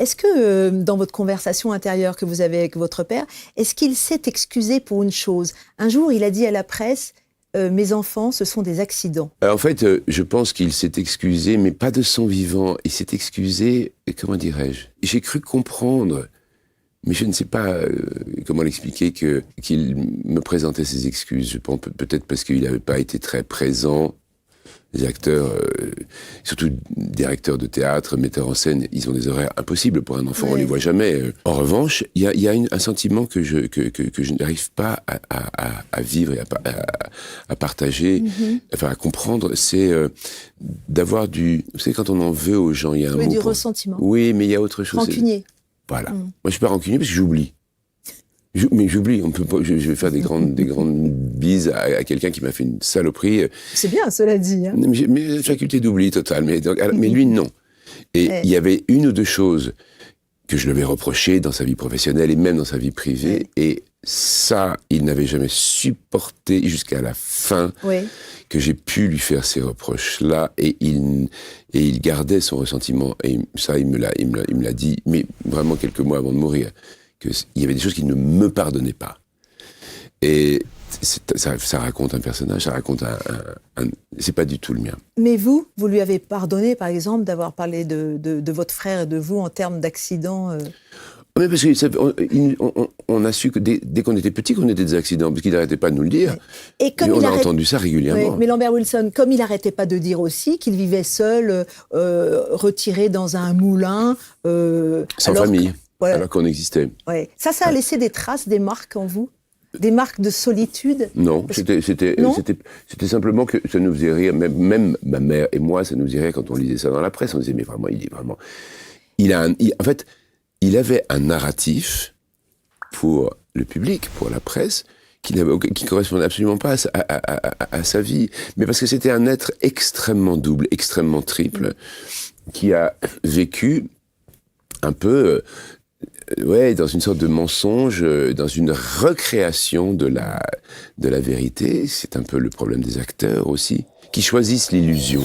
Est-ce que dans votre conversation intérieure que vous avez avec votre père, est-ce qu'il s'est excusé pour une chose? Un jour, il a dit à la presse, mes enfants, ce sont des accidents. En fait, je pense qu'il s'est excusé, mais pas de son vivant. Il s'est excusé, comment dirais-je? J'ai cru comprendre, mais je ne sais pas comment l'expliquer, qu'il me présentait ses excuses. Je pense peut-être parce qu'il n'avait pas été très présent. Les acteurs, surtout directeurs de théâtre, metteurs en scène, ils ont des horaires impossibles pour un enfant, on les voit jamais. En revanche, il y a un sentiment que je n'arrive pas à vivre et à partager, enfin à comprendre, c'est d'avoir du... Vous savez, quand on en veut aux gens, il y a un mot... Du ressentiment. Oui, mais il y a autre chose. Rancunier. Voilà. Moi, je suis pas rancunier parce que j'oublie. Mais j'oublie, on peut pas, je vais faire des grandes bises à quelqu'un qui m'a fait une saloperie. C'est bien, cela dit. Hein. Mais faculté d'oubli totale, mais lui, non. Et il y avait une ou deux choses que je lui avais reprochées dans sa vie professionnelle et même dans sa vie privée, et ça, il n'avait jamais supporté jusqu'à la fin que j'ai pu lui faire ces reproches-là, et il gardait son ressentiment, et ça, il me l'a dit, mais vraiment quelques mois avant de mourir. Il y avait des choses qu'il ne me pardonnait pas. Et ça raconte un personnage, ça raconte c'est pas du tout le mien. Mais vous lui avez pardonné, par exemple, d'avoir parlé de votre frère et de vous en termes d'accidents Mais parce qu'on a su que dès qu'on était petit qu'on était des accidents, parce qu'il n'arrêtait pas de nous le dire. Et comme on a entendu ça régulièrement. Mais Lambert Wilson, comme il n'arrêtait pas de dire aussi qu'il vivait seul, retiré dans un moulin... sans famille. Voilà. Alors qu'on existait. Ouais. Ça a laissé des traces, des marques en vous? Des marques de solitude? Non, c'était simplement que ça nous faisait rire. Même ma mère et moi, ça nous faisait rire quand on lisait ça dans la presse. On disait, mais vraiment, en fait, il avait un narratif pour le public, pour la presse, qui correspondait absolument pas à sa vie. Mais parce que c'était un être extrêmement double, extrêmement triple, qui a vécu un peu... dans une sorte de mensonge, dans une recréation de la vérité. C'est un peu le problème des acteurs aussi, qui choisissent l'illusion.